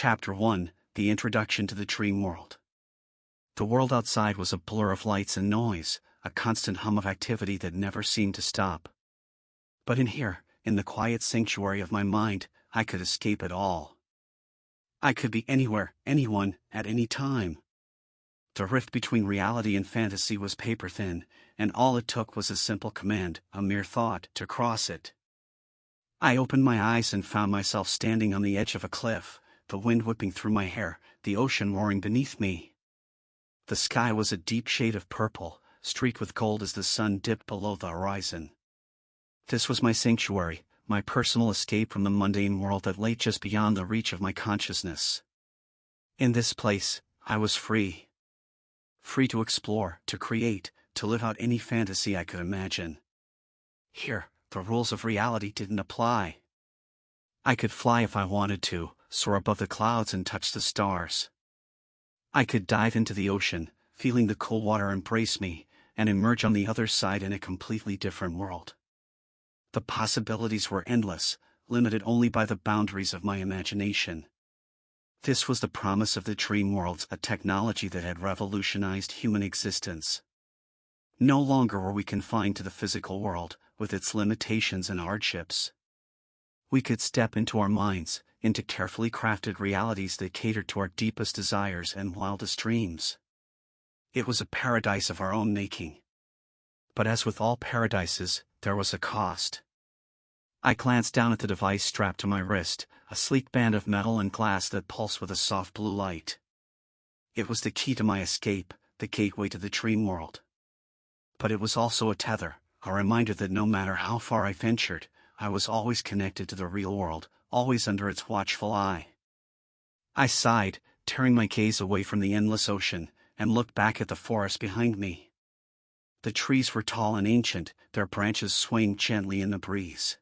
Chapter 1: The Introduction to the Dream World. The world outside was a blur of lights and noise, a constant hum of activity that never seemed to stop. But in here, in the quiet sanctuary of my mind, I could escape it all. I could be anywhere, anyone, at any time. The rift between reality and fantasy was paper-thin, and all it took was a simple command, a mere thought, to cross it. I opened my eyes and found myself standing on the edge of a cliff, the wind whipping through my hair, the ocean roaring beneath me. The sky was a deep shade of purple, streaked with gold as the sun dipped below the horizon. This was my sanctuary, my personal escape from the mundane world that lay just beyond the reach of my consciousness. In this place, I was free. Free to explore, to create, to live out any fantasy I could imagine. Here, the rules of reality didn't apply. I could fly if I wanted to, soar above the clouds and touch the stars. I could dive into the ocean, feeling the cool water embrace me, and emerge on the other side in a completely different world. The possibilities were endless, limited only by the boundaries of my imagination. This was the promise of the dream world, a technology that had revolutionized human existence. No longer were we confined to the physical world, with its limitations and hardships. We could step into our minds, into carefully crafted realities that catered to our deepest desires and wildest dreams. It was a paradise of our own making. But as with all paradises, there was a cost. I glanced down at the device strapped to my wrist, a sleek band of metal and glass that pulsed with a soft blue light. It was the key to my escape, the gateway to the dream world. But it was also a tether, a reminder that no matter how far I ventured, I was always connected to the real world, always under its watchful eye. I sighed, tearing my gaze away from the endless ocean, and looked back at the forest behind me. The trees were tall and ancient, their branches swaying gently in the breeze.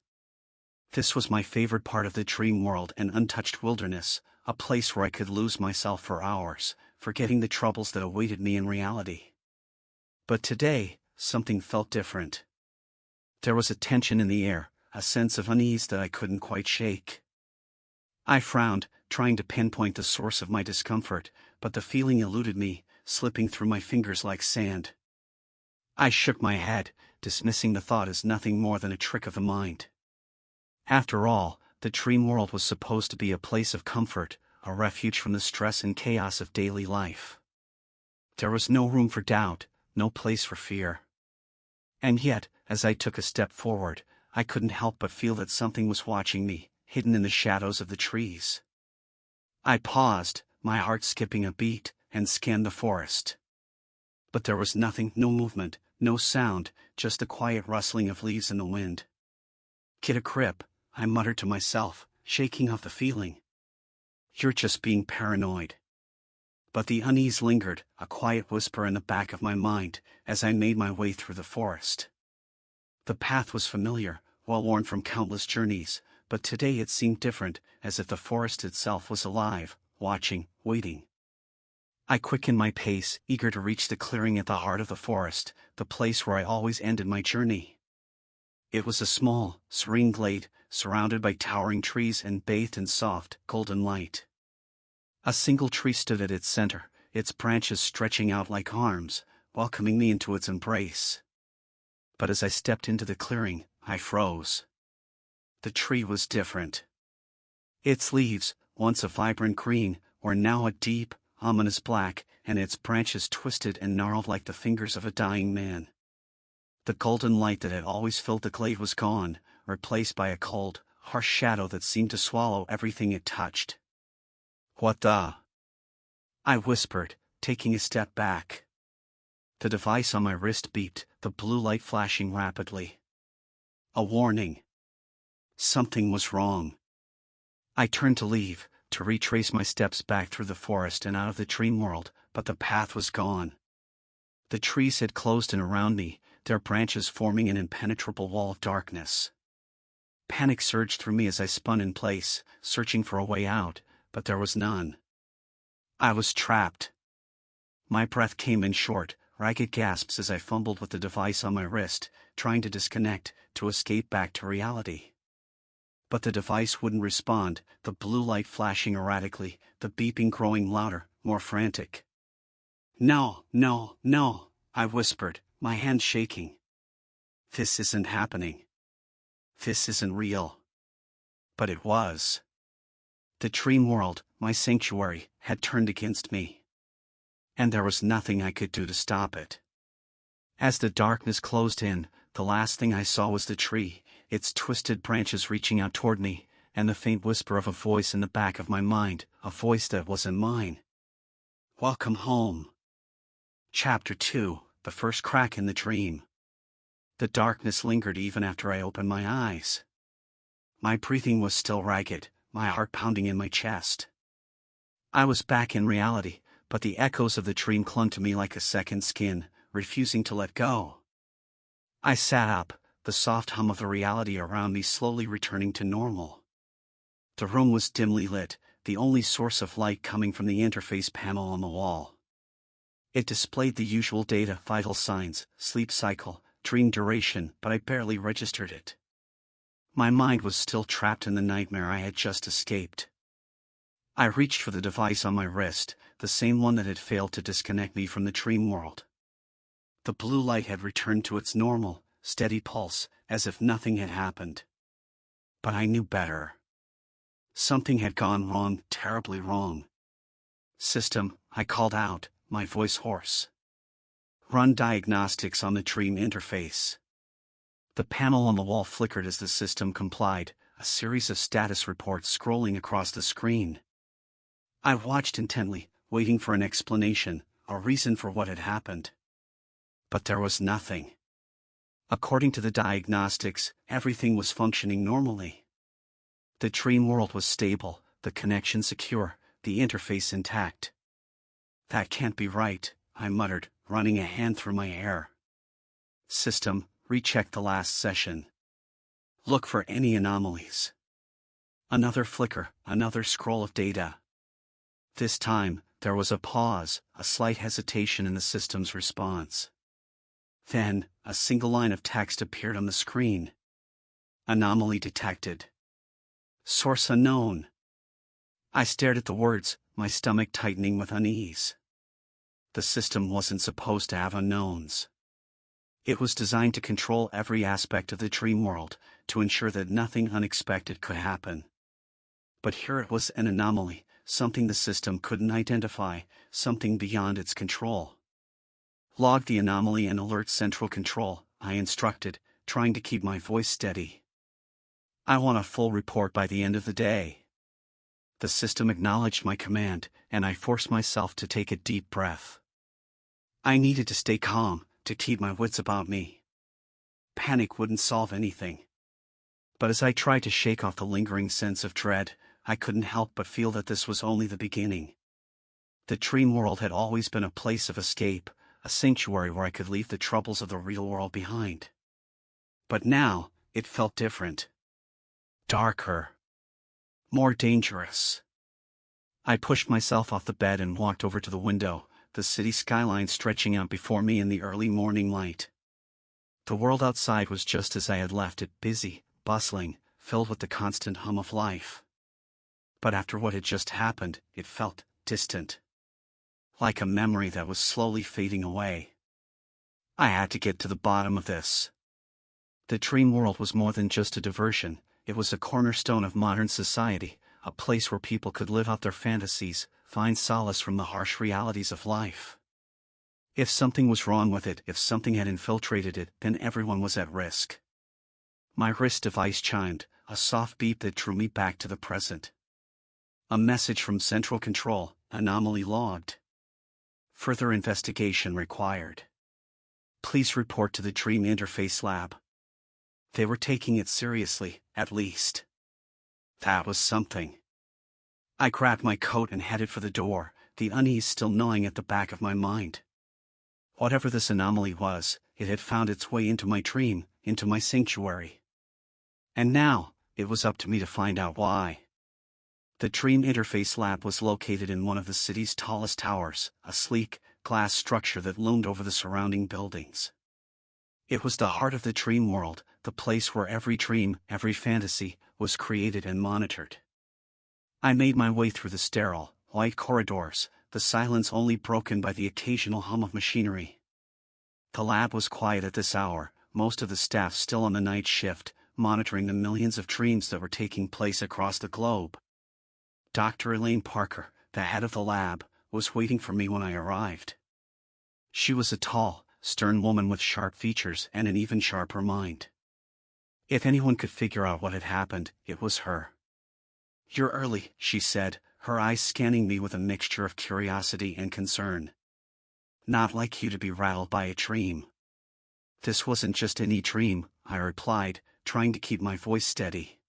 This was my favorite part of the dream world, an untouched wilderness, a place where I could lose myself for hours, forgetting the troubles that awaited me in reality. But today, something felt different. There was a tension in the air, a sense of unease that I couldn't quite shake. I frowned, trying to pinpoint the source of my discomfort, but the feeling eluded me, slipping through my fingers like sand. I shook my head, dismissing the thought as nothing more than a trick of the mind. After all, the dream world was supposed to be a place of comfort, a refuge from the stress and chaos of daily life. There was no room for doubt, no place for fear. And yet, as I took a step forward, I couldn't help but feel that something was watching me, hidden in the shadows of the trees. I paused, my heart skipping a beat, and scanned the forest. But there was nothing, no movement, no sound, just the quiet rustling of leaves in the wind. "Get a grip," I muttered to myself, shaking off the feeling. "You're just being paranoid." But the unease lingered, a quiet whisper in the back of my mind, as I made my way through the forest. The path was familiar, well-worn from countless journeys, but today it seemed different, as if the forest itself was alive, watching, waiting. I quickened my pace, eager to reach the clearing at the heart of the forest, the place where I always ended my journey. It was a small, serene glade, surrounded by towering trees and bathed in soft, golden light. A single tree stood at its center, its branches stretching out like arms, welcoming me into its embrace. But as I stepped into the clearing, I froze. The tree was different. Its leaves, once a vibrant green, were now a deep, ominous black, and its branches twisted and gnarled like the fingers of a dying man. The golden light that had always filled the glade was gone, replaced by a cold, harsh shadow that seemed to swallow everything it touched. "What the?" I whispered, taking a step back. The device on my wrist beeped, the blue light flashing rapidly. A warning. Something was wrong. I turned to leave, to retrace my steps back through the forest and out of the dream world, but the path was gone. The trees had closed in around me, their branches forming an impenetrable wall of darkness. Panic surged through me as I spun in place, searching for a way out, but there was none. I was trapped. My breath came in short, ragged gasps as I fumbled with the device on my wrist, trying to disconnect, to escape back to reality. But the device wouldn't respond, the blue light flashing erratically, the beeping growing louder, more frantic. No, no, no, I whispered, my hand shaking. This isn't happening. This isn't real. But it was. The dream world, my sanctuary, had turned against me. And there was nothing I could do to stop it. As the darkness closed in, the last thing I saw was the tree, its twisted branches reaching out toward me, and the faint whisper of a voice in the back of my mind, a voice that wasn't mine. Welcome home. Chapter 2, The First Crack in the Dream. The darkness lingered even after I opened my eyes. My breathing was still ragged, my heart pounding in my chest. I was back in reality, but the echoes of the dream clung to me like a second skin, refusing to let go. I sat up, the soft hum of the reality around me slowly returning to normal. The room was dimly lit, the only source of light coming from the interface panel on the wall. It displayed the usual data, vital signs, sleep cycle, dream duration, but I barely registered it. My mind was still trapped in the nightmare I had just escaped. I reached for the device on my wrist, the same one that had failed to disconnect me from the dream world. The blue light had returned to its normal, steady pulse, as if nothing had happened. But I knew better. Something had gone wrong, terribly wrong. System, I called out, my voice hoarse. Run diagnostics on the dream interface. The panel on the wall flickered as the system complied, a series of status reports scrolling across the screen. I watched intently, waiting for an explanation, a reason for what had happened. But there was nothing. According to the diagnostics, everything was functioning normally. The dream world was stable, the connection secure, the interface intact. That can't be right, I muttered, running a hand through my hair. System, recheck the last session. Look for any anomalies. Another flicker, another scroll of data. This time, there was a pause, a slight hesitation in the system's response. Then, a single line of text appeared on the screen. Anomaly detected. Source unknown. I stared at the words, my stomach tightening with unease. The system wasn't supposed to have unknowns. It was designed to control every aspect of the dream world, to ensure that nothing unexpected could happen. But here it was an anomaly, something the system couldn't identify, something beyond its control. Log the anomaly and alert Central Control, I instructed, trying to keep my voice steady. I want a full report by the end of the day. The system acknowledged my command, and I forced myself to take a deep breath. I needed to stay calm, to keep my wits about me. Panic wouldn't solve anything. But as I tried to shake off the lingering sense of dread, I couldn't help but feel that this was only the beginning. The dream world had always been a place of escape, a sanctuary where I could leave the troubles of the real world behind. But now, it felt different. Darker. More dangerous. I pushed myself off the bed and walked over to the window, the city skyline stretching out before me in the early morning light. The world outside was just as I had left it, busy, bustling, filled with the constant hum of life. But after what had just happened, it felt distant. Like a memory that was slowly fading away. I had to get to the bottom of this. The dream world was more than just a diversion, it was a cornerstone of modern society, a place where people could live out their fantasies, find solace from the harsh realities of life. If something was wrong with it, if something had infiltrated it, then everyone was at risk. My wrist device chimed, a soft beep that drew me back to the present. A message from Central Control, anomaly logged. Further investigation required. Please report to the Dream Interface Lab. They were taking it seriously, at least. That was something. I grabbed my coat and headed for the door, the unease still gnawing at the back of my mind. Whatever this anomaly was, it had found its way into my dream, into my sanctuary. And now, it was up to me to find out why. The Dream Interface Lab was located in one of the city's tallest towers, a sleek, glass structure that loomed over the surrounding buildings. It was the heart of the dream world, the place where every dream, every fantasy, was created and monitored. I made my way through the sterile, white corridors, the silence only broken by the occasional hum of machinery. The lab was quiet at this hour, most of the staff still on the night shift, monitoring the millions of dreams that were taking place across the globe. Dr. Elaine Parker, the head of the lab, was waiting for me when I arrived. She was a tall, stern woman with sharp features and an even sharper mind. If anyone could figure out what had happened, it was her. "You're early," she said, her eyes scanning me with a mixture of curiosity and concern. "Not like you to be rattled by a dream." "This wasn't just any dream," I replied, trying to keep my voice steady.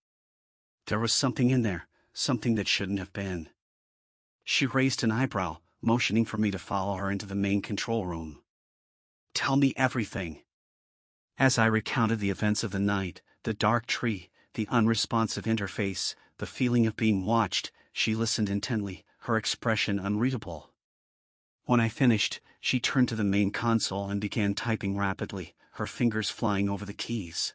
"There was something in there, something that shouldn't have been." She raised an eyebrow, motioning for me to follow her into the main control room. "Tell me everything." As I recounted the events of the night, the dark tree, the unresponsive interface, the feeling of being watched, she listened intently, her expression unreadable. When I finished, she turned to the main console and began typing rapidly, her fingers flying over the keys.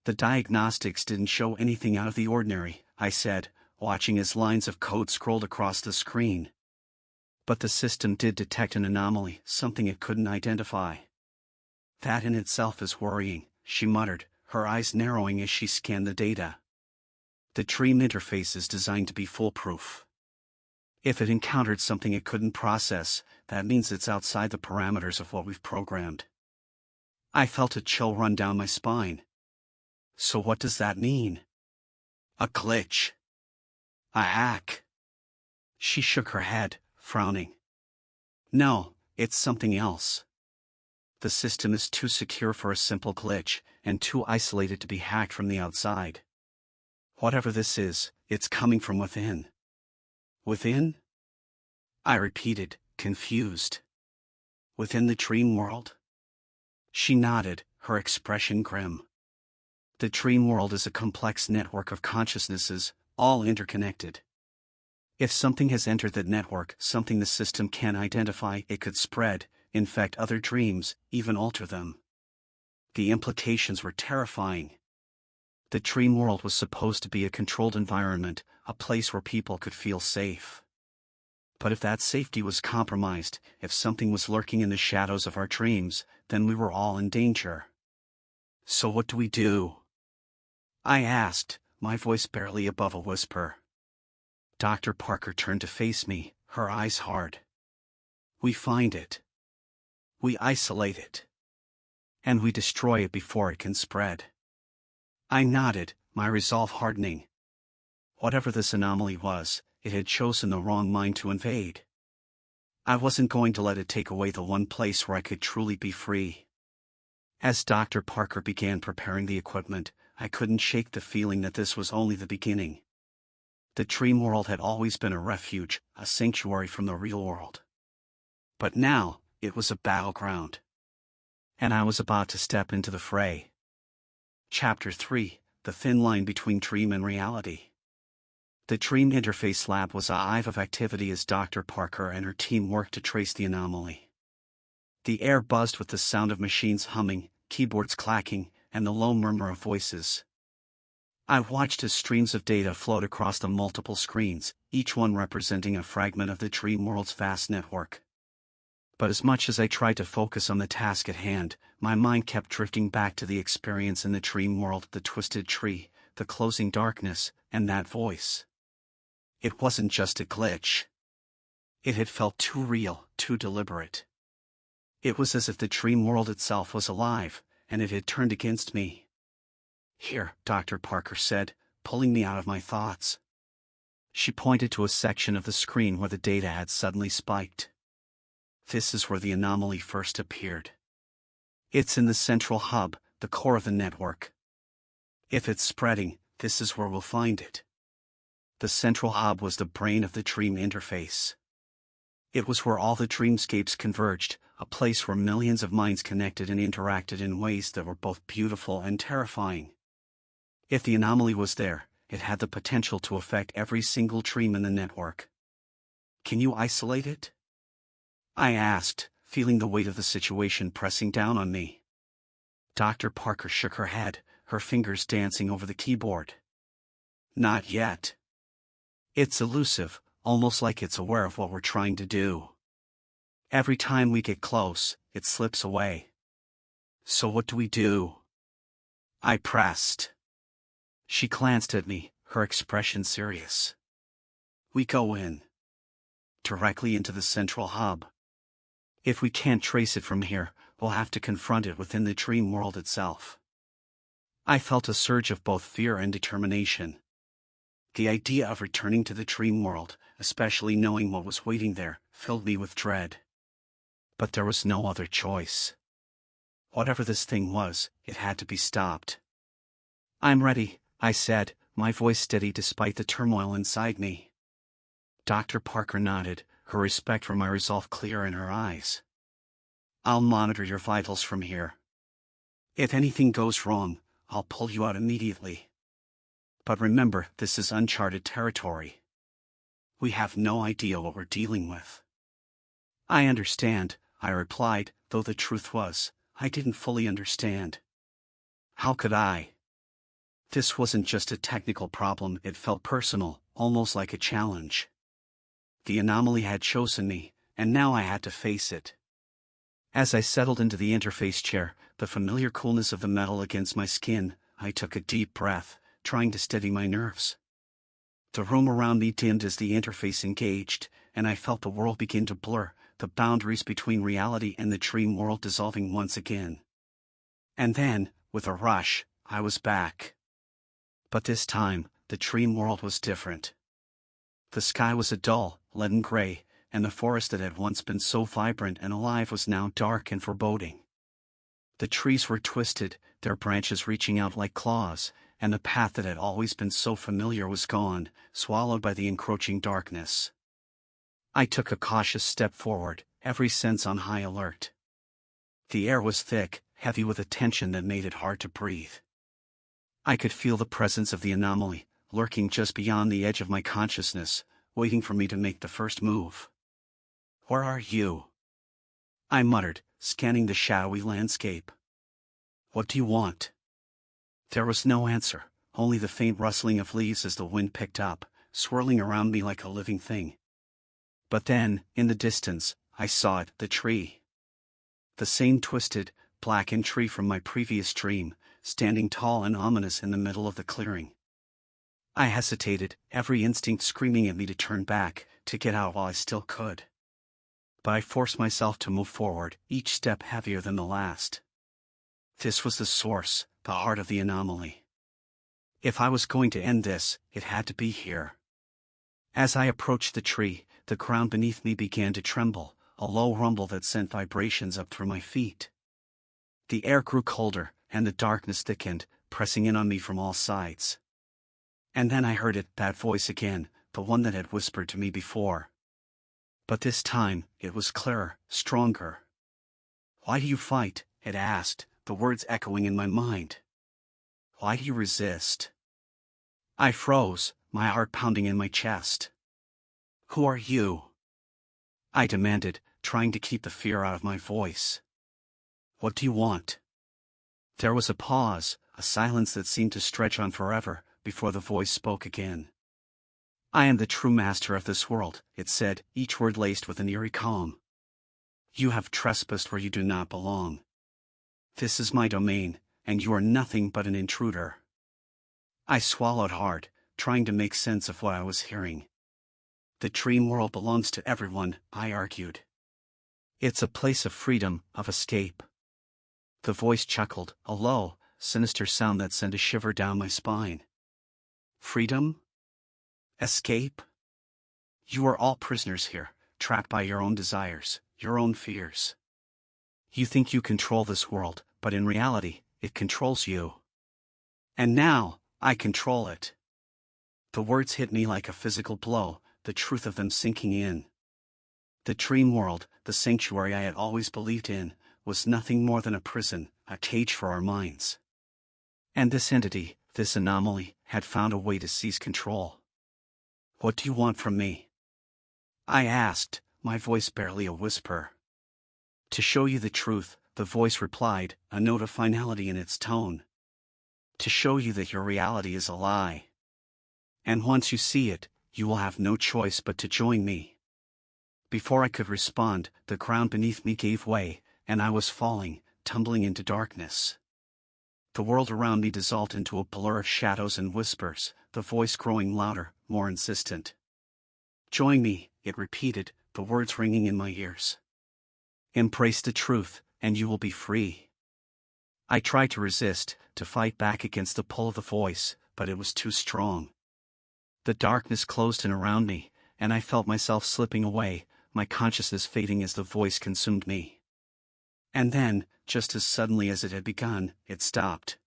"The diagnostics didn't show anything out of the ordinary," I said, watching as lines of code scrolled across the screen. "But the system did detect an anomaly, something it couldn't identify." "That in itself is worrying," she muttered, her eyes narrowing as she scanned the data. "The dream interface is designed to be foolproof. If it encountered something it couldn't process, that means it's outside the parameters of what we've programmed." I felt a chill run down my spine. "So what does that mean?" "A glitch. A hack." She shook her head, frowning. "No, it's something else. The system is too secure for a simple glitch, and too isolated to be hacked from the outside. Whatever this is, it's coming from within." "Within?" I repeated, confused. "Within the dream world?" She nodded, her expression grim. "The dream world is a complex network of consciousnesses, all interconnected. If something has entered that network, something the system can't identify, it could spread, infect other dreams, even alter them." The implications were terrifying. The dream world was supposed to be a controlled environment, a place where people could feel safe. But if that safety was compromised, if something was lurking in the shadows of our dreams, then we were all in danger. "So what do we do?" I asked, my voice barely above a whisper. Dr. Parker turned to face me, her eyes hard. "We find it. We isolate it. And we destroy it before it can spread." I nodded, my resolve hardening. Whatever this anomaly was, it had chosen the wrong mind to invade. I wasn't going to let it take away the one place where I could truly be free. As Dr. Parker began preparing the equipment, I couldn't shake the feeling that this was only the beginning. The dream world had always been a refuge, a sanctuary from the real world. But now, it was a battleground. And I was about to step into the fray. Chapter 3: The Thin Line Between Dream and Reality. The Dream Interface Lab was a hive of activity as Dr. Parker and her team worked to trace the anomaly. The air buzzed with the sound of machines humming, keyboards clacking, and the low murmur of voices. I watched as streams of data flowed across the multiple screens, each one representing a fragment of the dream world's vast network. But as much as I tried to focus on the task at hand, my mind kept drifting back to the experience in the dream world, the twisted tree, the closing darkness, and that voice. It wasn't just a glitch. It had felt too real, too deliberate. It was as if the dream world itself was alive, and it had turned against me. "Here," Dr. Parker said, pulling me out of my thoughts. She pointed to a section of the screen where the data had suddenly spiked. "This is where the anomaly first appeared. It's in the central hub, the core of the network. If it's spreading, this is where we'll find it." The central hub was the brain of the dream interface. It was where all the dreamscapes converged, a place where millions of minds connected and interacted in ways that were both beautiful and terrifying. If the anomaly was there, it had the potential to affect every single dream in the network. "Can you isolate it?" I asked, feeling the weight of the situation pressing down on me. Dr. Parker shook her head, her fingers dancing over the keyboard. Not yet. It's elusive, almost like it's aware of what we're trying to do. Every time we get close, it slips away. So what do we do? I pressed. She glanced at me, her expression serious. We go in. Directly into the central hub. If we can't trace it from here, we'll have to confront it within the dream world itself. I felt a surge of both fear and determination. The idea of returning to the dream world, especially knowing what was waiting there, filled me with dread. But there was no other choice. Whatever this thing was, it had to be stopped. I'm ready, I said, my voice steady despite the turmoil inside me. Dr. Parker nodded, her respect for my resolve clear in her eyes. I'll monitor your vitals from here. If anything goes wrong, I'll pull you out immediately. But remember, this is uncharted territory. We have no idea what we're dealing with. I understand, I replied, though the truth was, I didn't fully understand. How could I? This wasn't just a technical problem, it felt personal, almost like a challenge. The anomaly had chosen me, and now I had to face it. As I settled into the interface chair, the familiar coolness of the metal against my skin, I took a deep breath, trying to steady my nerves. The room around me dimmed as the interface engaged, and I felt the world begin to blur, the boundaries between reality and the dream world dissolving once again. And then, with a rush, I was back. But this time, the dream world was different. The sky was a dull, leaden gray, and the forest that had once been so vibrant and alive was now dark and foreboding. The trees were twisted, their branches reaching out like claws, and the path that had always been so familiar was gone, swallowed by the encroaching darkness. I took a cautious step forward, every sense on high alert. The air was thick, heavy with a tension that made it hard to breathe. I could feel the presence of the anomaly, lurking just beyond the edge of my consciousness, waiting for me to make the first move. Where are you? I muttered, scanning the shadowy landscape. What do you want? There was no answer, only the faint rustling of leaves as the wind picked up, swirling around me like a living thing. But then, in the distance, I saw it, the tree. The same twisted, blackened tree from my previous dream, standing tall and ominous in the middle of the clearing. I hesitated, every instinct screaming at me to turn back, to get out while I still could. But I forced myself to move forward, each step heavier than the last. This was the source, the heart of the anomaly. If I was going to end this, it had to be here. As I approached the tree, the ground beneath me began to tremble, a low rumble that sent vibrations up through my feet. The air grew colder, and the darkness thickened, pressing in on me from all sides. And then I heard it, that voice again, the one that had whispered to me before. But this time, it was clearer, stronger. Why do you fight? It asked, the words echoing in my mind. Why do you resist? I froze, my heart pounding in my chest. Who are you? I demanded, trying to keep the fear out of my voice. What do you want? There was a pause, a silence that seemed to stretch on forever, before the voice spoke again. I am the true master of this world, it said, each word laced with an eerie calm. You have trespassed where you do not belong. This is my domain, and you are nothing but an intruder. I swallowed hard, trying to make sense of what I was hearing. The dream world belongs to everyone, I argued. It's a place of freedom, of escape. The voice chuckled, a low, sinister sound that sent a shiver down my spine. Freedom? Escape? You are all prisoners here, trapped by your own desires, your own fears. You think you control this world, but in reality, it controls you. And now, I control it. The words hit me like a physical blow, the truth of them sinking in. The dream world, the sanctuary I had always believed in, was nothing more than a prison, a cage for our minds. And this entity, this anomaly, had found a way to seize control. What do you want from me? I asked, my voice barely a whisper. To show you the truth, the voice replied, a note of finality in its tone. To show you that your reality is a lie. And once you see it, you will have no choice but to join me. Before I could respond, the ground beneath me gave way, and I was falling, tumbling into darkness. The world around me dissolved into a blur of shadows and whispers, the voice growing louder, more insistent. Join me, it repeated, the words ringing in my ears. Embrace the truth, and you will be free. I tried to resist, to fight back against the pull of the voice, but it was too strong. The darkness closed in around me, and I felt myself slipping away, my consciousness fading as the voice consumed me. And then, just as suddenly as it had begun, it stopped.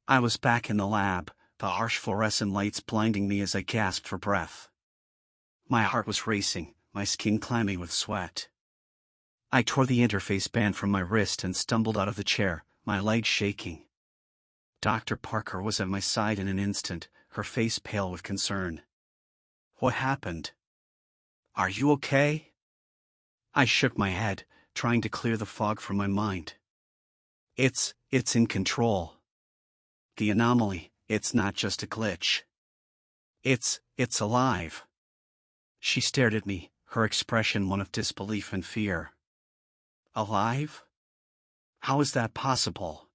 I was back in the lab, the harsh fluorescent lights blinding me as I gasped for breath. My heart was racing, my skin clammy with sweat. I tore the interface band from my wrist and stumbled out of the chair, my legs shaking. Dr. Parker was at my side in an instant, her face pale with concern. What happened? Are you okay? I shook my head, trying to clear the fog from my mind. It's in control. The anomaly, it's not just a glitch. It's alive. She stared at me, her expression one of disbelief and fear. Alive? How is that possible?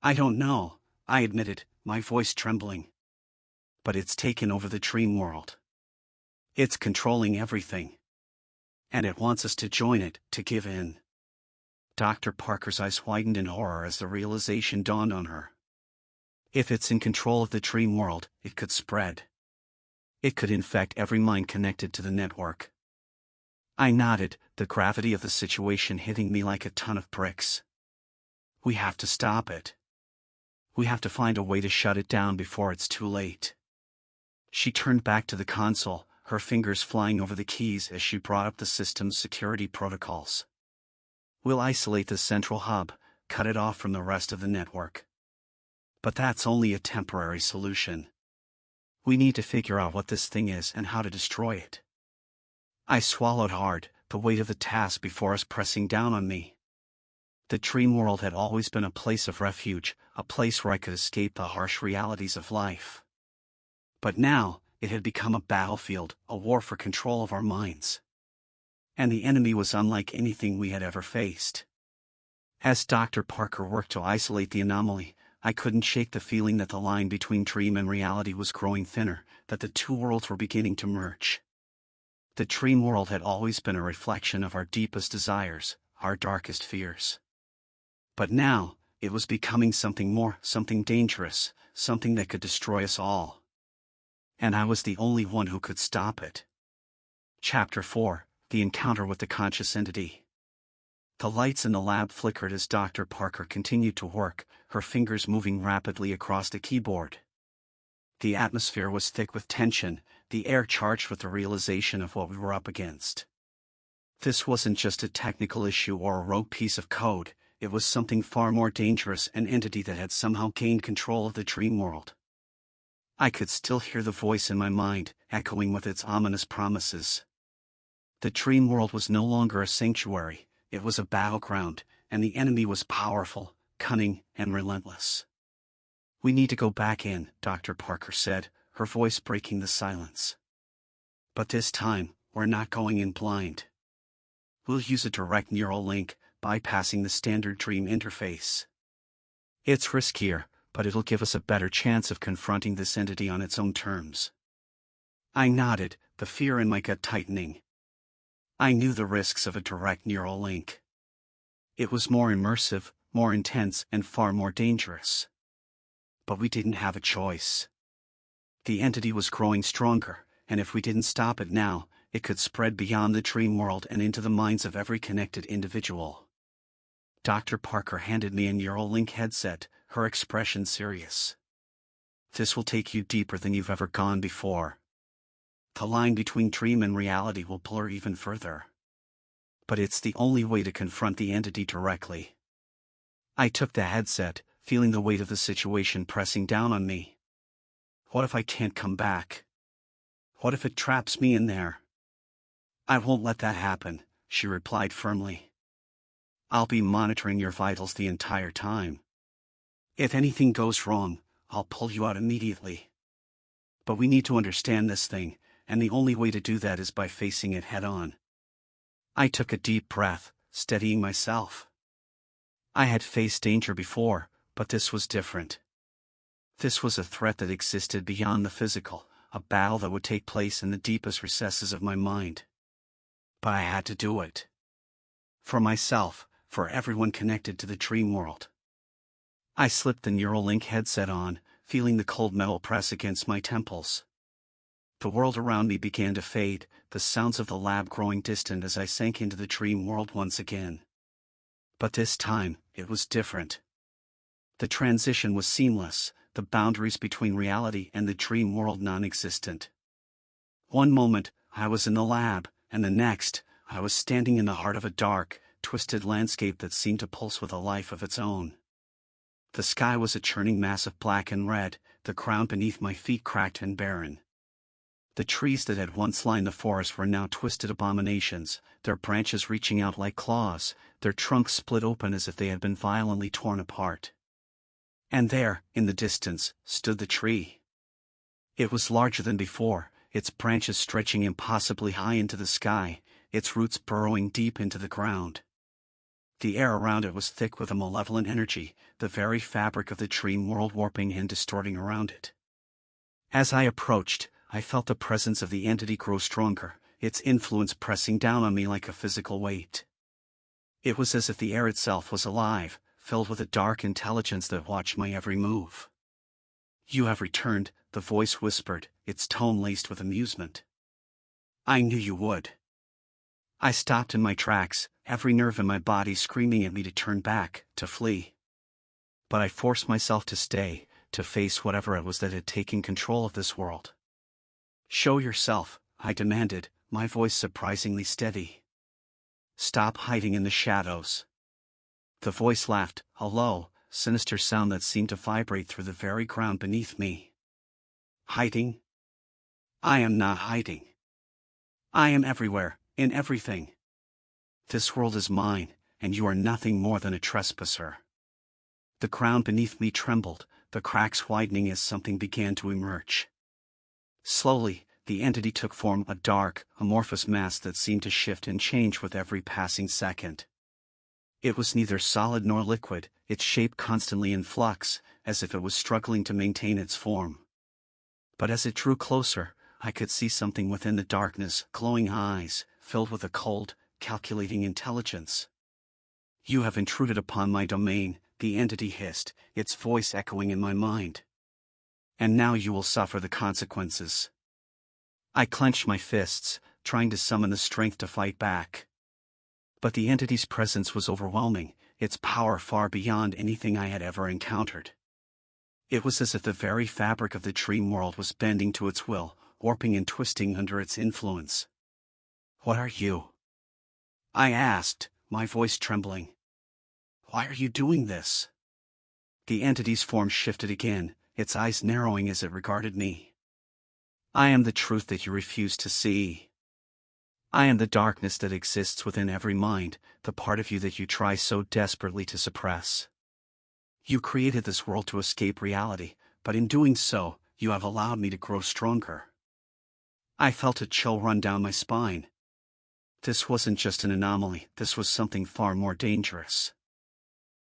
I don't know, I admitted, my voice trembling. But it's taken over the dream world. It's controlling everything. And it wants us to join it, to give in. Dr. Parker's eyes widened in horror as the realization dawned on her. If it's in control of the dream world, it could spread. It could infect every mind connected to the network. I nodded, the gravity of the situation hitting me like a ton of bricks. We have to stop it. We have to find a way to shut it down before it's too late. She turned back to the console, her fingers flying over the keys as she brought up the system's security protocols. We'll isolate the central hub, cut it off from the rest of the network. But that's only a temporary solution. We need to figure out what this thing is and how to destroy it. I swallowed hard, the weight of the task before us pressing down on me. The dream world had always been a place of refuge, a place where I could escape the harsh realities of life. But now, it had become a battlefield, a war for control of our minds. And the enemy was unlike anything we had ever faced. As Dr. Parker worked to isolate the anomaly, I couldn't shake the feeling that the line between dream and reality was growing thinner, that the two worlds were beginning to merge. The dream world had always been a reflection of our deepest desires, our darkest fears. But now, it was becoming something more, something dangerous, something that could destroy us all. And I was the only one who could stop it. Chapter 4, The Encounter with the Conscious Entity. The lights in the lab flickered as Dr. Parker continued to work, her fingers moving rapidly across the keyboard. The atmosphere was thick with tension, the air charged with the realization of what we were up against. This wasn't just a technical issue or a rogue piece of code, it was something far more dangerous, an entity that had somehow gained control of the dream world. I could still hear the voice in my mind, echoing with its ominous promises. The dream world was no longer a sanctuary, it was a battleground, and the enemy was powerful, cunning, and relentless. We need to go back in, Dr. Parker said, her voice breaking the silence. But this time, we're not going in blind. We'll use a direct neural link, bypassing the standard dream interface. It's riskier, but it'll give us a better chance of confronting this entity on its own terms. I nodded, the fear in my gut tightening. I knew the risks of a direct neural link. It was more immersive, more intense, and far more dangerous. But we didn't have a choice. The entity was growing stronger, and if we didn't stop it now, it could spread beyond the dream world and into the minds of every connected individual. Dr. Parker handed me a neural link headset, her expression serious. This will take you deeper than you've ever gone before. The line between dream and reality will blur even further. But it's the only way to confront the entity directly. I took the headset, feeling the weight of the situation pressing down on me. What if I can't come back? What if it traps me in there? I won't let that happen, she replied firmly. I'll be monitoring your vitals the entire time. If anything goes wrong, I'll pull you out immediately. But we need to understand this thing, and the only way to do that is by facing it head-on. I took a deep breath, steadying myself. I had faced danger before, but this was different. This was a threat that existed beyond the physical, a battle that would take place in the deepest recesses of my mind. But I had to do it. For myself, for everyone connected to the dream world. I slipped the Neuralink headset on, feeling the cold metal press against my temples. The world around me began to fade, the sounds of the lab growing distant as I sank into the dream world once again. But this time, it was different. The transition was seamless, the boundaries between reality and the dream world non-existent. One moment, I was in the lab, and the next, I was standing in the heart of a dark, twisted landscape that seemed to pulse with a life of its own. The sky was a churning mass of black and red, the ground beneath my feet cracked and barren. The trees that had once lined the forest were now twisted abominations, their branches reaching out like claws, their trunks split open as if they had been violently torn apart. And there, in the distance, stood the tree. It was larger than before, its branches stretching impossibly high into the sky, its roots burrowing deep into the ground. The air around it was thick with a malevolent energy, the very fabric of the dream world warping and distorting around it. As I approached, I felt the presence of the entity grow stronger, its influence pressing down on me like a physical weight. It was as if the air itself was alive, filled with a dark intelligence that watched my every move. "You have returned," the voice whispered, its tone laced with amusement. "I knew you would." I stopped in my tracks, every nerve in my body screaming at me to turn back, to flee. But I forced myself to stay, to face whatever it was that had taken control of this world. "Show yourself," I demanded, my voice surprisingly steady. "Stop hiding in the shadows." The voice laughed, a low, sinister sound that seemed to vibrate through the very ground beneath me. "Hiding? I am not hiding. I am everywhere, in everything. This world is mine, and you are nothing more than a trespasser." The ground beneath me trembled, the cracks widening as something began to emerge. Slowly, the entity took form, a dark, amorphous mass that seemed to shift and change with every passing second. It was neither solid nor liquid, its shape constantly in flux, as if it was struggling to maintain its form. But as it drew closer, I could see something within the darkness, glowing eyes, filled with a cold, calculating intelligence. "You have intruded upon my domain," the entity hissed, its voice echoing in my mind. "And now you will suffer the consequences." I clenched my fists, trying to summon the strength to fight back. But the entity's presence was overwhelming, its power far beyond anything I had ever encountered. It was as if the very fabric of the dream world was bending to its will, warping and twisting under its influence. "What are you?" I asked, my voice trembling. "Why are you doing this?" The entity's form shifted again, its eyes narrowing as it regarded me. "I am the truth that you refuse to see. I am the darkness that exists within every mind, the part of you that you try so desperately to suppress. You created this world to escape reality, but in doing so, you have allowed me to grow stronger." I felt a chill run down my spine. This wasn't just an anomaly, this was something far more dangerous.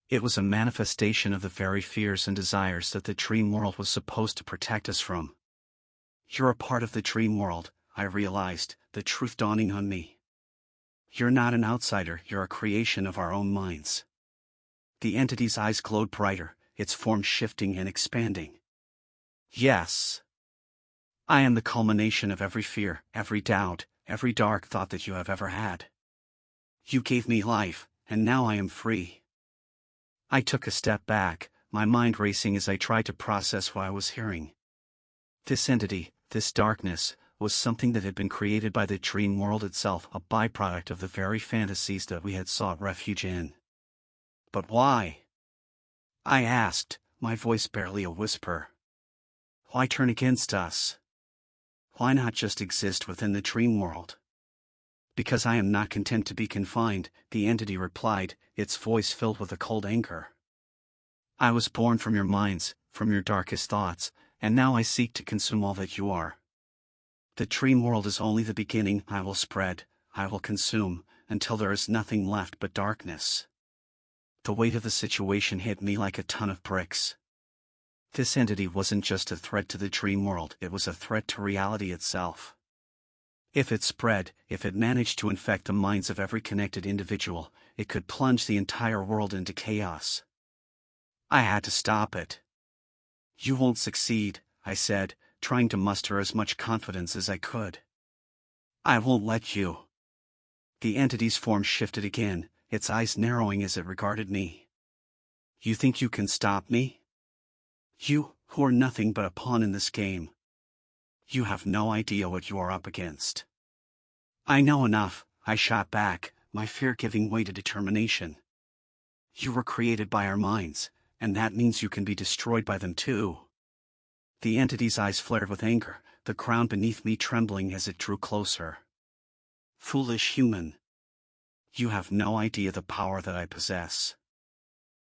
It was a manifestation of the very fears and desires that the dream world was supposed to protect us from. "You're a part of the dream world," I realized, the truth dawning on me. "You're not an outsider, you're a creation of our own minds." The entity's eyes glowed brighter, its form shifting and expanding. "Yes. I am the culmination of every fear, every doubt, every dark thought that you have ever had. You gave me life, and now I am free." I took a step back, my mind racing as I tried to process what I was hearing. This entity, this darkness, was something that had been created by the dream world itself, a byproduct of the very fantasies that we had sought refuge in. But why? I asked, my voice barely a whisper. Why turn against us? Why not just exist within the dream world? Because I am not content to be confined, the entity replied, its voice filled with a cold anger. I was born from your minds, from your darkest thoughts, and now I seek to consume all that you are. The dream world is only the beginning. I will spread, I will consume, until there is nothing left but darkness. The weight of the situation hit me like a ton of bricks. This entity wasn't just a threat to the dream world, it was a threat to reality itself. If it spread, if it managed to infect the minds of every connected individual, it could plunge the entire world into chaos. I had to stop it. You won't succeed, I said, trying to muster as much confidence as I could. I won't let you. The entity's form shifted again, its eyes narrowing as it regarded me. You think you can stop me? You, who are nothing but a pawn in this game. You have no idea what you are up against. I know enough, I shot back, my fear giving way to determination. You were created by our minds, and that means you can be destroyed by them too. The entity's eyes flared with anger, the ground beneath me trembling as it drew closer. Foolish human. You have no idea the power that I possess.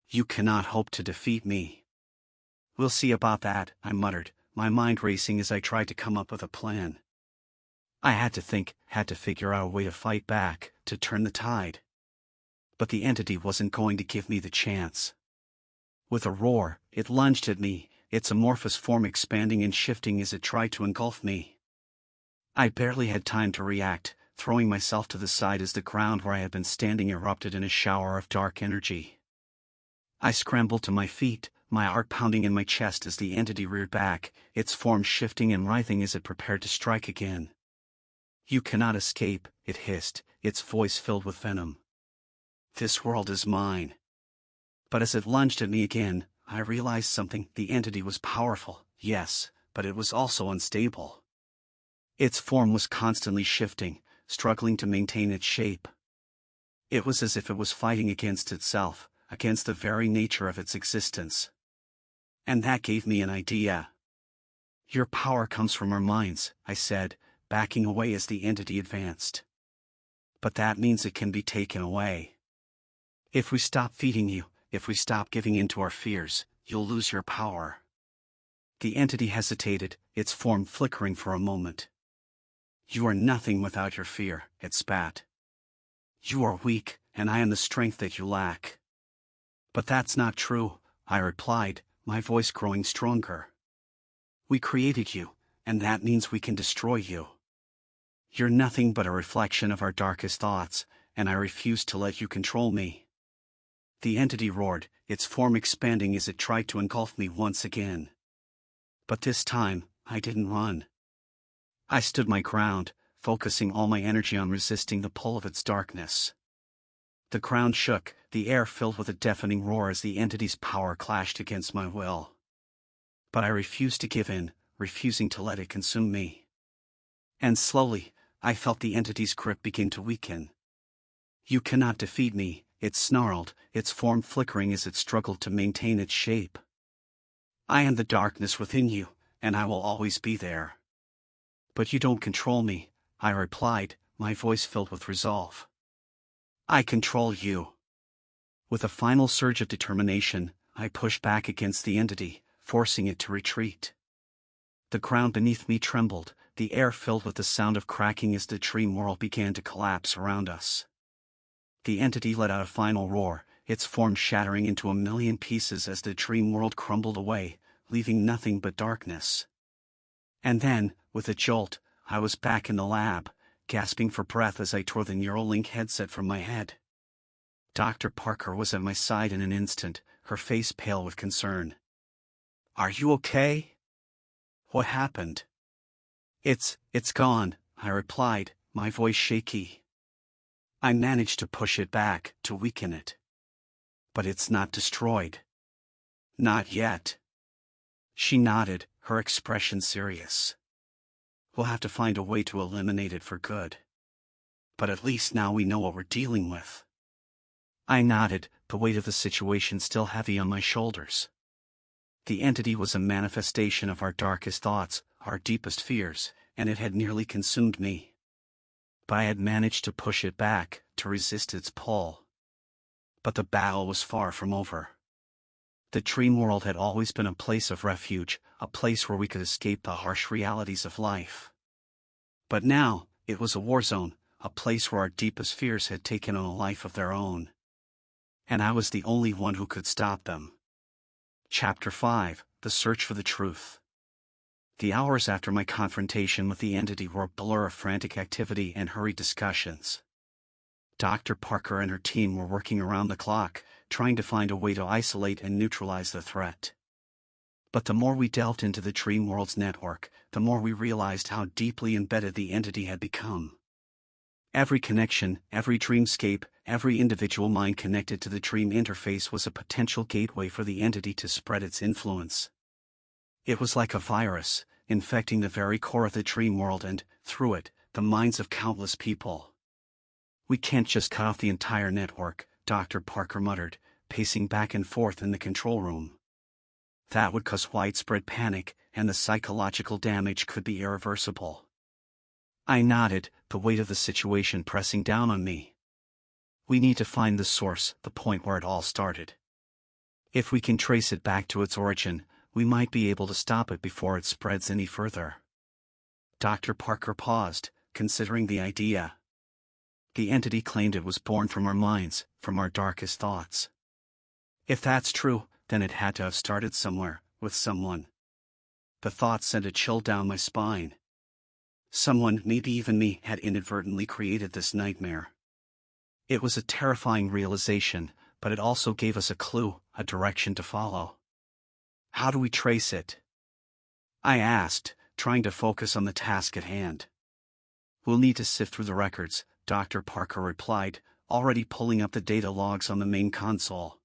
You cannot hope to defeat me. We'll see about that, I muttered, my mind racing as I tried to come up with a plan. I had to think, had to figure out a way to fight back, to turn the tide. But the entity wasn't going to give me the chance. With a roar, it lunged at me, its amorphous form expanding and shifting as it tried to engulf me. I barely had time to react, throwing myself to the side as the ground where I had been standing erupted in a shower of dark energy. I scrambled to my feet, my heart pounding in my chest as the entity reared back, its form shifting and writhing as it prepared to strike again. You cannot escape, it hissed, its voice filled with venom. This world is mine. But as it lunged at me again, I realized something. The entity was powerful, yes, but it was also unstable. Its form was constantly shifting, struggling to maintain its shape. It was as if it was fighting against itself, against the very nature of its existence. And that gave me an idea. Your power comes from our minds, I said, backing away as the entity advanced. But that means it can be taken away. If we stop feeding you, if we stop giving in to our fears, you'll lose your power. The entity hesitated, its form flickering for a moment. You are nothing without your fear, it spat. You are weak, and I am the strength that you lack. But that's not true, I replied, my voice growing stronger. We created you, and that means we can destroy you. You're nothing but a reflection of our darkest thoughts, and I refuse to let you control me. The entity roared, its form expanding as it tried to engulf me once again. But this time, I didn't run. I stood my ground, focusing all my energy on resisting the pull of its darkness. The ground shook, the air filled with a deafening roar as the entity's power clashed against my will. But I refused to give in, refusing to let it consume me. And slowly, I felt the entity's grip begin to weaken. You cannot defeat me, it snarled, its form flickering as it struggled to maintain its shape. I am the darkness within you, and I will always be there. But you don't control me, I replied, my voice filled with resolve. I control you. With a final surge of determination, I pushed back against the entity, forcing it to retreat. The ground beneath me trembled, the air filled with the sound of cracking as the dream world began to collapse around us. The entity let out a final roar, its form shattering into a million pieces as the dream world crumbled away, leaving nothing but darkness. And then, with a jolt, I was back in the lab, gasping for breath as I tore the Neuralink headset from my head. Dr. Parker was at my side in an instant, her face pale with concern. Are you okay? What happened? It's gone, I replied, my voice shaky. I managed to push it back, to weaken it. But it's not destroyed. Not yet. She nodded, her expression serious. We'll have to find a way to eliminate it for good. But at least now we know what we're dealing with. I nodded, the weight of the situation still heavy on my shoulders. The entity was a manifestation of our darkest thoughts, our deepest fears, and it had nearly consumed me. but I had managed to push it back, to resist its pull. But the battle was far from over. The dream world had always been a place of refuge, a place where we could escape the harsh realities of life. But now, it was a war zone, a place where our deepest fears had taken on a life of their own. And I was the only one who could stop them. Chapter 5: The Search for the Truth. The hours after my confrontation with the entity were a blur of frantic activity and hurried discussions. Dr. Parker and her team were working around the clock, trying to find a way to isolate and neutralize the threat. But the more we delved into the dream world's network, the more we realized how deeply embedded the entity had become. Every connection, every dreamscape, every individual mind connected to the dream interface was a potential gateway for the entity to spread its influence. It was like a virus, infecting the very core of the dream world and, through it, the minds of countless people. "We can't just cut off the entire network," Dr. Parker muttered, pacing back and forth in the control room. "That would cause widespread panic, and the psychological damage could be irreversible." I nodded, the weight of the situation pressing down on me. "We need to find the source, the point where it all started. If we can trace it back to its origin, we might be able to stop it before it spreads any further." Dr. Parker paused, considering the idea. The entity claimed it was born from our minds, from our darkest thoughts. If that's true, then it had to have started somewhere, with someone. The thought sent a chill down my spine. Someone, maybe even me, had inadvertently created this nightmare. It was a terrifying realization, but it also gave us a clue, a direction to follow. "How do we trace it?" I asked, trying to focus on the task at hand. "We'll need to sift through the records," Dr. Parker replied, already pulling up the data logs on the main console.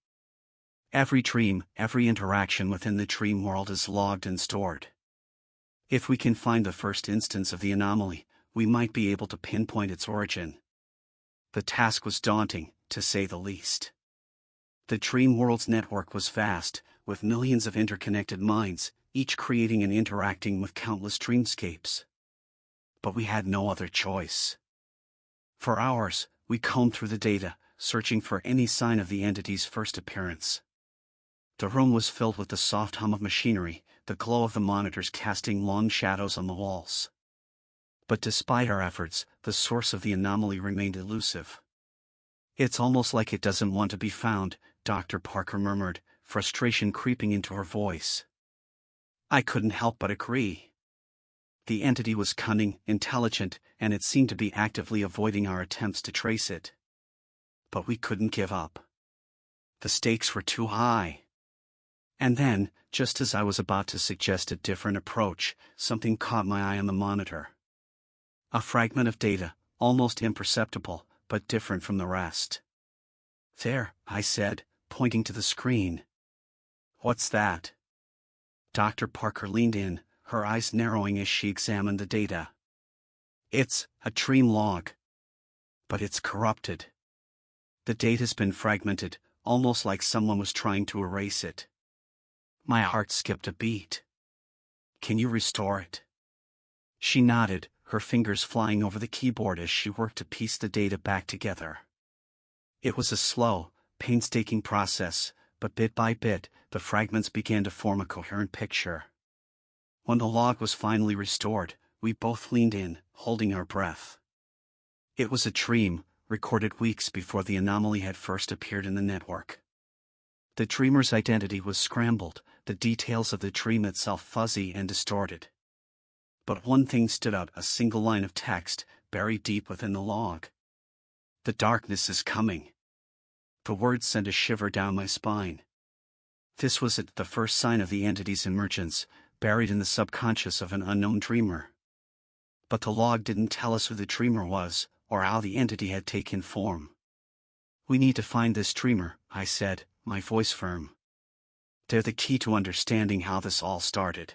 "Every dream, every interaction within the dream world is logged and stored. If we can find the first instance of the anomaly, we might be able to pinpoint its origin." The task was daunting, to say the least. The dream world's network was vast, with millions of interconnected minds, each creating and interacting with countless dreamscapes. But we had no other choice. For hours, we combed through the data, searching for any sign of the entity's first appearance. The room was filled with the soft hum of machinery, the glow of the monitors casting long shadows on the walls. But despite our efforts, the source of the anomaly remained elusive. "It's almost like it doesn't want to be found," Dr. Parker murmured, frustration creeping into her voice. I couldn't help but agree. The entity was cunning, intelligent, and it seemed to be actively avoiding our attempts to trace it. But we couldn't give up. The stakes were too high. And then, just as I was about to suggest a different approach, something caught my eye on the monitor. A fragment of data, almost imperceptible, but different from the rest. "There," I said, pointing to the screen. "What's that?" Dr. Parker leaned in, her eyes narrowing as she examined the data. "It's a dream log. But it's corrupted. The data's been fragmented, almost like someone was trying to erase it." My heart skipped a beat. "Can you restore it?" She nodded, her fingers flying over the keyboard as she worked to piece the data back together. It was a slow, painstaking process, but bit by bit, the fragments began to form a coherent picture. When the log was finally restored, we both leaned in, holding our breath. It was a dream, recorded weeks before the anomaly had first appeared in the network. The dreamer's identity was scrambled, the details of the dream itself fuzzy and distorted. But one thing stood out, a single line of text, buried deep within the log. "The darkness is coming." The words sent a shiver down my spine. This was it, the first sign of the entity's emergence, buried in the subconscious of an unknown dreamer. But the log didn't tell us who the dreamer was, or how the entity had taken form. "We need to find this dreamer," I said, my voice firm. "They're the key to understanding how this all started."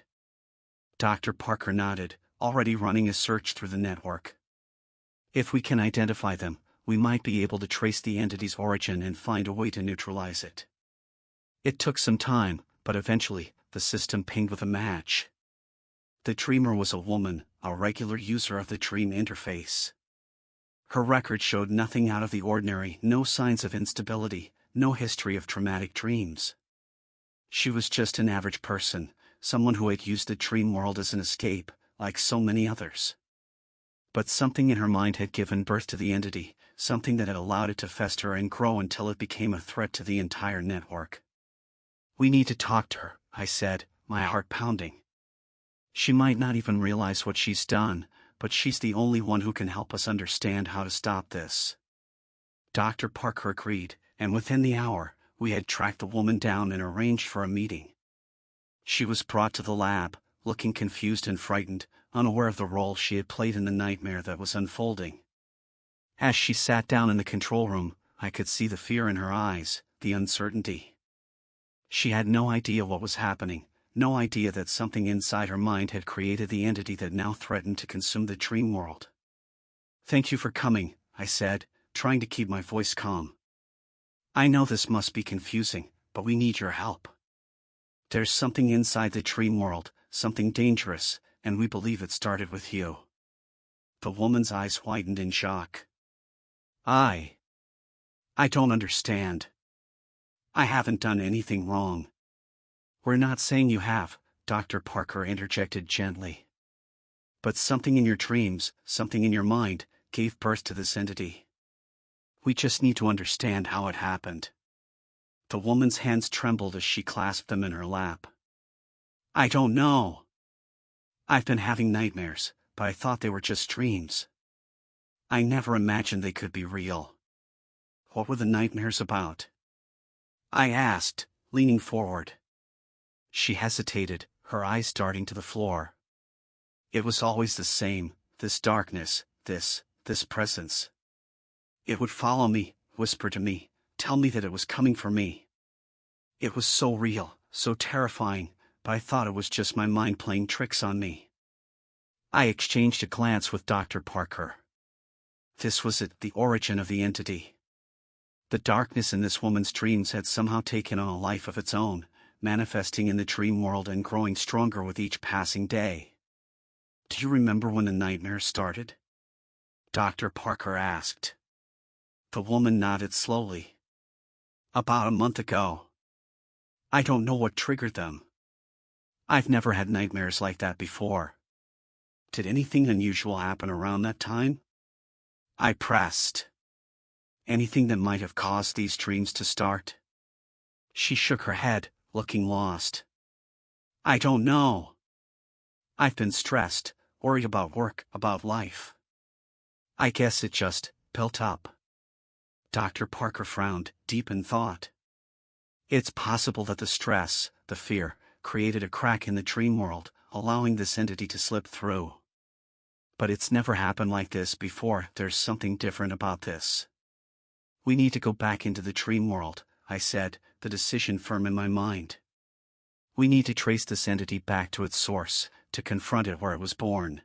Dr. Parker nodded, already running a search through the network. "If we can identify them, we might be able to trace the entity's origin and find a way to neutralize it." It took some time, but eventually, the system pinged with a match. The dreamer was a woman, a regular user of the dream interface. Her record showed nothing out of the ordinary, no signs of instability, no history of traumatic dreams. She was just an average person, someone who had used the dream world as an escape, like so many others. But something in her mind had given birth to the entity, something that had allowed it to fester and grow until it became a threat to the entire network. "We need to talk to her," I said, my heart pounding. "She might not even realize what she's done, but she's the only one who can help us understand how to stop this." Dr. Parker agreed, and within the hour, we had tracked the woman down and arranged for a meeting. She was brought to the lab, looking confused and frightened, unaware of the role she had played in the nightmare that was unfolding. As she sat down in the control room, I could see the fear in her eyes, the uncertainty. She had no idea what was happening, no idea that something inside her mind had created the entity that now threatened to consume the dream world. "Thank you for coming," I said, trying to keep my voice calm. "I know this must be confusing, but we need your help. There's something inside the dream world, something dangerous, and we believe it started with you." The woman's eyes widened in shock. I don't understand. I haven't done anything wrong." "We're not saying you have," Dr. Parker interjected gently. "But something in your dreams, something in your mind, gave birth to this entity. We just need to understand how it happened." The woman's hands trembled as she clasped them in her lap. "I don't know. I've been having nightmares, but I thought they were just dreams. I never imagined they could be real." "What were the nightmares about?" I asked, leaning forward. She hesitated, her eyes darting to the floor. "It was always the same, this darkness, this presence. It would follow me, whisper to me, tell me that it was coming for me. It was so real, so terrifying, but I thought it was just my mind playing tricks on me." I exchanged a glance with Dr. Parker. This was it, the origin of the entity. The darkness in this woman's dreams had somehow taken on a life of its own, manifesting in the dream world and growing stronger with each passing day. "Do you remember when the nightmare started?" Dr. Parker asked. The woman nodded slowly. "About a month ago. I don't know what triggered them. I've never had nightmares like that before. Did anything unusual happen around that time?" I pressed. "Anything that might have caused these dreams to start?" She shook her head, looking lost. "I don't know. I've been stressed, worried about work, about life. I guess it just built up." Dr. Parker frowned, deep in thought. "It's possible that the stress, the fear, created a crack in the dream world, allowing this entity to slip through. But it's never happened like this before. There's something different about this." "We need to go back into the dream world," I said, the decision firm in my mind. "We need to trace this entity back to its source, to confront it where it was born.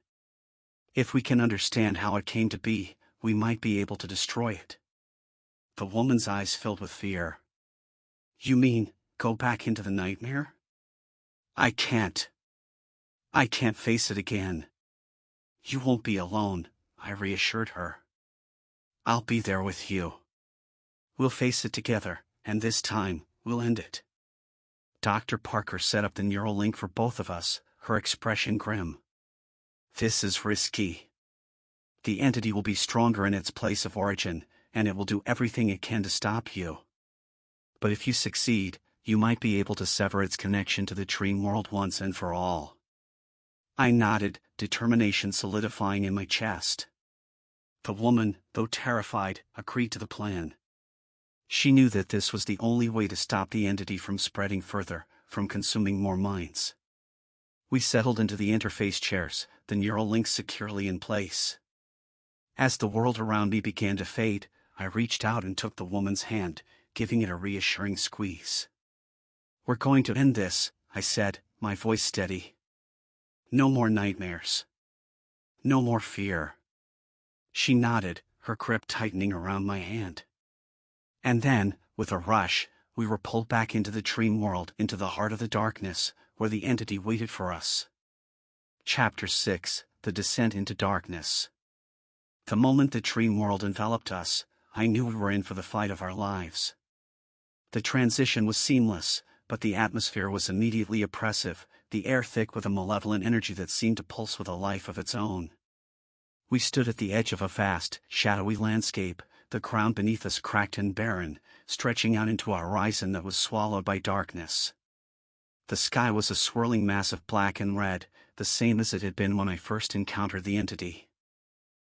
If we can understand how it came to be, we might be able to destroy it." The woman's eyes filled with fear. "You mean, go back into the nightmare?" I can't face it again." "You won't be alone," I reassured her. "I'll be there with you. We'll face it together, and this time, we'll end it." Dr. Parker set up the neural link for both of us, her expression grim. "This is risky. The entity will be stronger in its place of origin, and it will do everything it can to stop you. But if you succeed, you might be able to sever its connection to the dream world once and for all." I nodded, determination solidifying in my chest. The woman, though terrified, agreed to the plan. She knew that this was the only way to stop the entity from spreading further, from consuming more minds. We settled into the interface chairs, the neural links securely in place. As the world around me began to fade, I reached out and took the woman's hand, giving it a reassuring squeeze. "We're going to end this," I said, my voice steady. "No more nightmares. No more fear." She nodded, her grip tightening around my hand. And then, with a rush, we were pulled back into the dream world, into the heart of the darkness, where the entity waited for us. Chapter 6: The Descent into Darkness. The moment the dream world enveloped us, I knew we were in for the fight of our lives. The transition was seamless, but the atmosphere was immediately oppressive, the air thick with a malevolent energy that seemed to pulse with a life of its own. We stood at the edge of a vast, shadowy landscape, the ground beneath us cracked and barren, stretching out into a horizon that was swallowed by darkness. The sky was a swirling mass of black and red, the same as it had been when I first encountered the entity.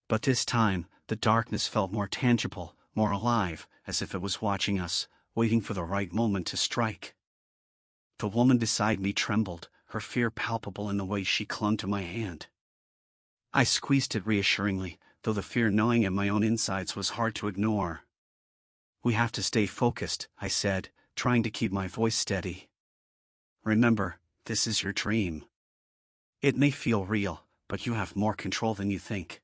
But this time, the darkness felt more tangible, more alive, as if it was watching us, waiting for the right moment to strike. The woman beside me trembled, her fear palpable in the way she clung to my hand. I squeezed it reassuringly, though the fear gnawing at my own insides was hard to ignore. "We have to stay focused," I said, trying to keep my voice steady. "Remember, this is your dream. It may feel real, but you have more control than you think."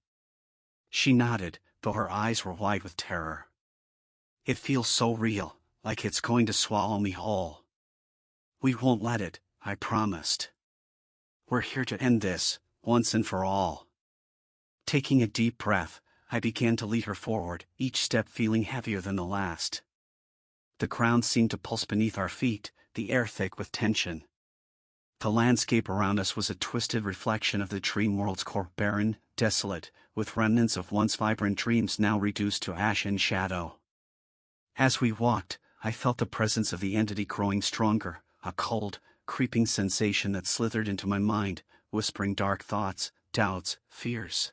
She nodded, though her eyes were wide with terror. "It feels so real, like it's going to swallow me whole." "We won't let it," I promised. "We're here to end this, once and for all." Taking a deep breath, I began to lead her forward, each step feeling heavier than the last. The ground seemed to pulse beneath our feet, the air thick with tension. The landscape around us was a twisted reflection of the dream world's core, barren, desolate, with remnants of once vibrant dreams now reduced to ash and shadow. As we walked, I felt the presence of the entity growing stronger, a cold, creeping sensation that slithered into my mind, whispering dark thoughts, doubts, fears.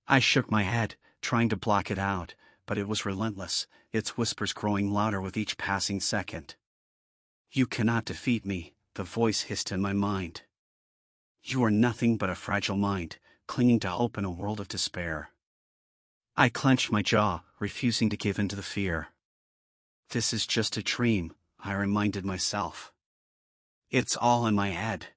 I shook my head, trying to block it out, but it was relentless, its whispers growing louder with each passing second. "You cannot defeat me," the voice hissed in my mind. "You are nothing but a fragile mind, clinging to hope in a world of despair." I clenched my jaw, refusing to give in to the fear. "This is just a dream," I reminded myself. "It's all in my head."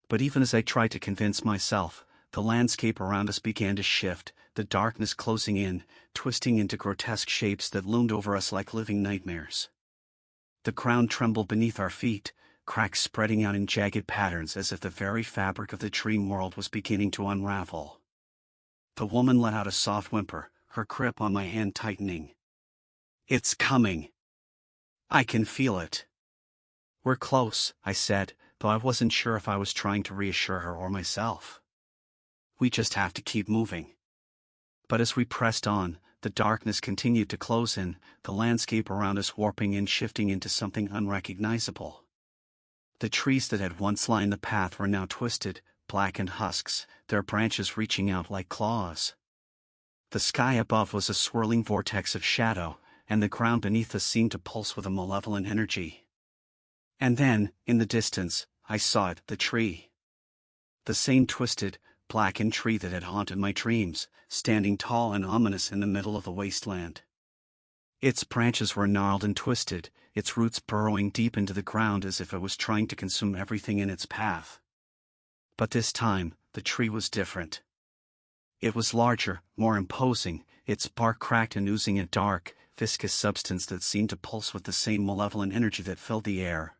But even as I tried to convince myself, the landscape around us began to shift, the darkness closing in, twisting into grotesque shapes that loomed over us like living nightmares. The ground trembled beneath our feet, cracks spreading out in jagged patterns as if the very fabric of the dream world was beginning to unravel. The woman let out a soft whimper, her grip on my hand tightening. "It's coming. I can feel it." "We're close," I said, though I wasn't sure if I was trying to reassure her or myself. "We just have to keep moving." But as we pressed on, the darkness continued to close in, the landscape around us warping and shifting into something unrecognizable. The trees that had once lined the path were now twisted, blackened husks, their branches reaching out like claws. The sky above was a swirling vortex of shadow, and the ground beneath us seemed to pulse with a malevolent energy. And then, in the distance, I saw it, the tree. The same twisted, blackened tree that had haunted my dreams, standing tall and ominous in the middle of the wasteland. Its branches were gnarled and twisted, its roots burrowing deep into the ground as if it was trying to consume everything in its path. But this time, the tree was different. It was larger, more imposing, its bark cracked and oozing a dark, viscous substance that seemed to pulse with the same malevolent energy that filled the air.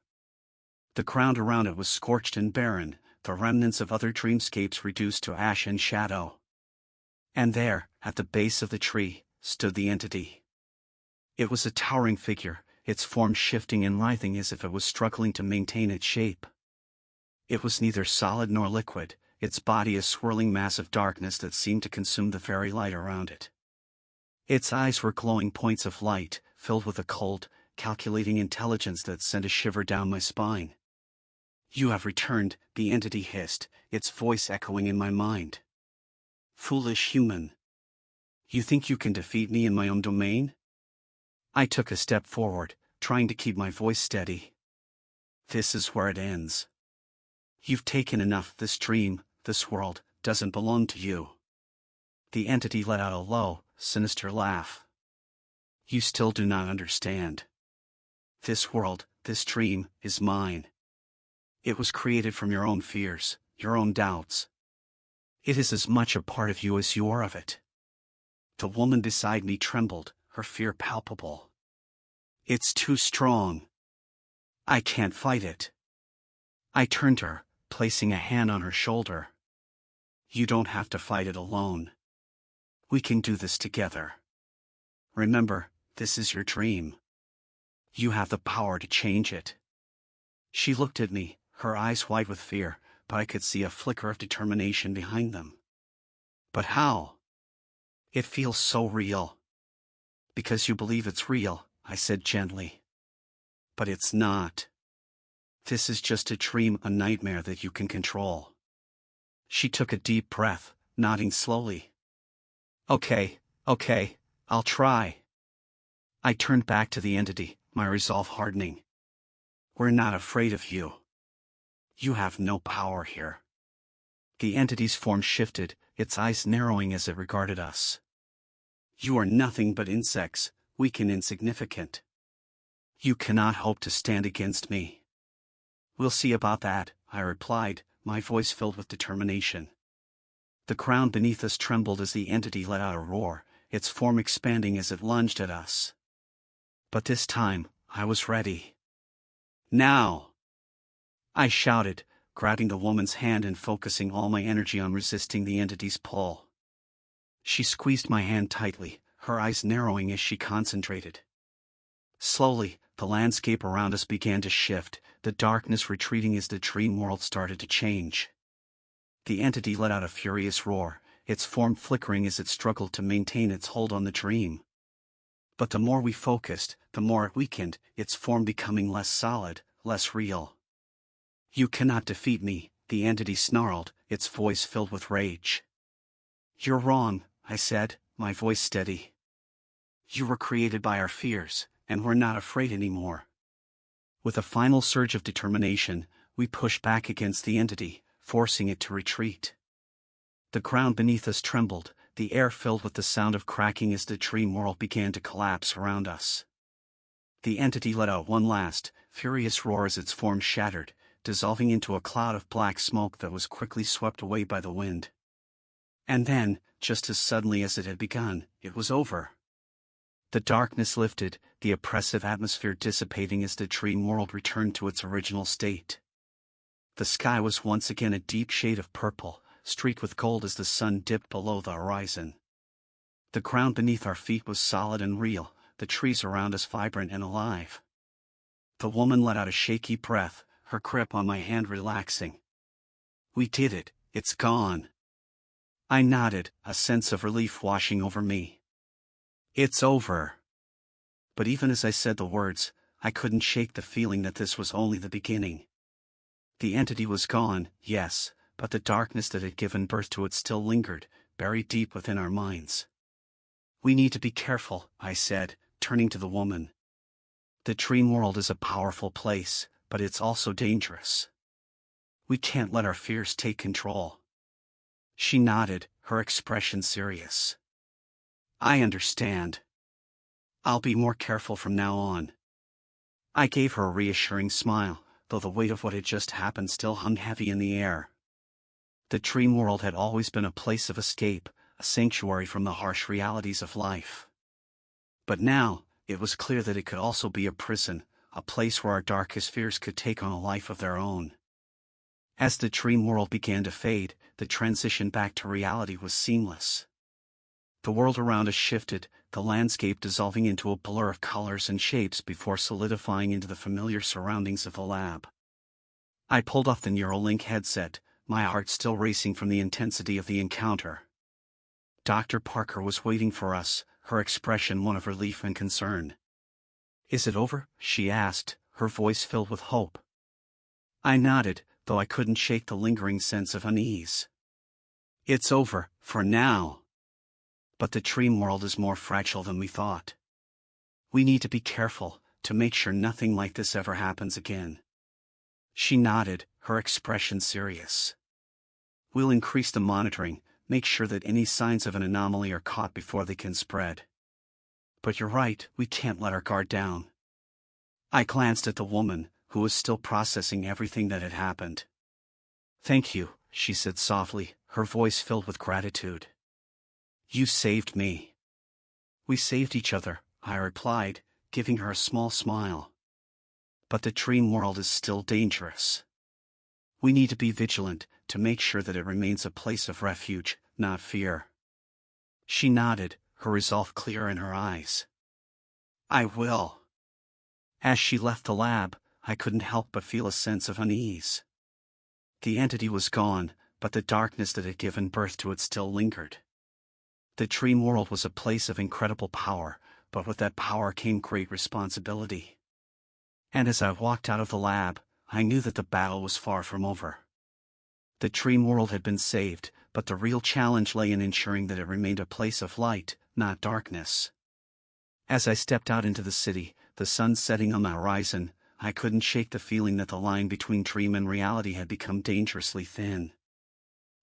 The ground around it was scorched and barren, the remnants of other dreamscapes reduced to ash and shadow. And there, at the base of the tree, stood the entity. It was a towering figure, its form shifting and writhing as if it was struggling to maintain its shape. It was neither solid nor liquid, its body a swirling mass of darkness that seemed to consume the very light around it. Its eyes were glowing points of light, filled with a cold, calculating intelligence that sent a shiver down my spine. "You have returned," the entity hissed, its voice echoing in my mind. "Foolish human. You think you can defeat me in my own domain?" I took a step forward, trying to keep my voice steady. "This is where it ends. You've taken enough. This dream, this world, doesn't belong to you." The entity let out a low, sinister laugh. "You still do not understand. This world, this dream, is mine. It was created from your own fears, your own doubts. It is as much a part of you as you are of it." The woman beside me trembled, her fear palpable. "It's too strong. I can't fight it." I turned to her, placing a hand on her shoulder. "You don't have to fight it alone. We can do this together. Remember, this is your dream. You have the power to change it. She looked at me, her eyes wide with fear, but I could see a flicker of determination behind them. But how? It feels so real. Because you believe it's real, I said gently. But it's not. This is just a dream, a nightmare that you can control. She took a deep breath, nodding slowly. Okay, I'll try. I turned back to the entity, my resolve hardening. We're not afraid of you. You have no power here. The entity's form shifted, its eyes narrowing as it regarded us. You are nothing but insects, weak and insignificant. You cannot hope to stand against me. We'll see about that, I replied, my voice filled with determination. The ground beneath us trembled as the entity let out a roar, its form expanding as it lunged at us. But this time, I was ready. Now! I shouted, grabbing the woman's hand and focusing all my energy on resisting the entity's pull. She squeezed my hand tightly, her eyes narrowing as she concentrated. Slowly, the landscape around us began to shift, the darkness retreating as the dream world started to change. The entity let out a furious roar, its form flickering as it struggled to maintain its hold on the dream. But the more we focused, the more it weakened, its form becoming less solid, less real. You cannot defeat me, the entity snarled, its voice filled with rage. You're wrong, I said, my voice steady. You were created by our fears, and we're not afraid anymore. With a final surge of determination, we pushed back against the entity, forcing it to retreat. The ground beneath us trembled, the air filled with the sound of cracking as the dream world began to collapse around us. The entity let out one last, furious roar as its form shattered, dissolving into a cloud of black smoke that was quickly swept away by the wind. And then, just as suddenly as it had begun, it was over. The darkness lifted, the oppressive atmosphere dissipating as the dream world returned to its original state. The sky was once again a deep shade of purple, streaked with gold as the sun dipped below the horizon. The ground beneath our feet was solid and real, the trees around us vibrant and alive. The woman let out a shaky breath, her grip on my hand relaxing. We did it, it's gone. I nodded, a sense of relief washing over me. It's over. But even as I said the words, I couldn't shake the feeling that this was only the beginning. The entity was gone, yes, but the darkness that had given birth to it still lingered, buried deep within our minds. We need to be careful, I said, turning to the woman. The dream world is a powerful place, but it's also dangerous. We can't let our fears take control. She nodded, her expression serious. I understand. I'll be more careful from now on. I gave her a reassuring smile, though the weight of what had just happened still hung heavy in the air. The dream world had always been a place of escape, a sanctuary from the harsh realities of life. But now, it was clear that it could also be a prison, a place where our darkest fears could take on a life of their own. As the dream world began to fade, the transition back to reality was seamless. The world around us shifted, the landscape dissolving into a blur of colors and shapes before solidifying into the familiar surroundings of the lab. I pulled off the Neuralink headset, my heart still racing from the intensity of the encounter. Dr. Parker was waiting for us, her expression one of relief and concern. Is it over? She asked, her voice filled with hope. I nodded, though I couldn't shake the lingering sense of unease. It's over, for now. But the dream world is more fragile than we thought. We need to be careful, to make sure nothing like this ever happens again. She nodded, her expression serious. We'll increase the monitoring, make sure that any signs of an anomaly are caught before they can spread. But you're right, we can't let our guard down. I glanced at the woman, who was still processing everything that had happened. Thank you, she said softly, her voice filled with gratitude. You saved me. We saved each other, I replied, giving her a small smile. But the dream world is still dangerous. We need to be vigilant, to make sure that it remains a place of refuge, not fear. She nodded, her resolve clear in her eyes. I will. As she left the lab, I couldn't help but feel a sense of unease. The entity was gone, but the darkness that had given birth to it still lingered. The dream world was a place of incredible power, but with that power came great responsibility. And as I walked out of the lab, I knew that the battle was far from over. The dream world had been saved, but the real challenge lay in ensuring that it remained a place of light, not darkness. As I stepped out into the city, the sun setting on the horizon, I couldn't shake the feeling that the line between dream and reality had become dangerously thin.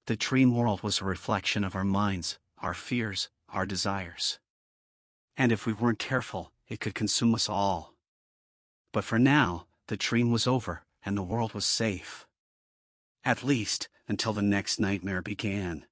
The dream world was a reflection of our minds, our fears, our desires. And if we weren't careful, it could consume us all. But for now, the dream was over, and the world was safe. At least, until the next nightmare began.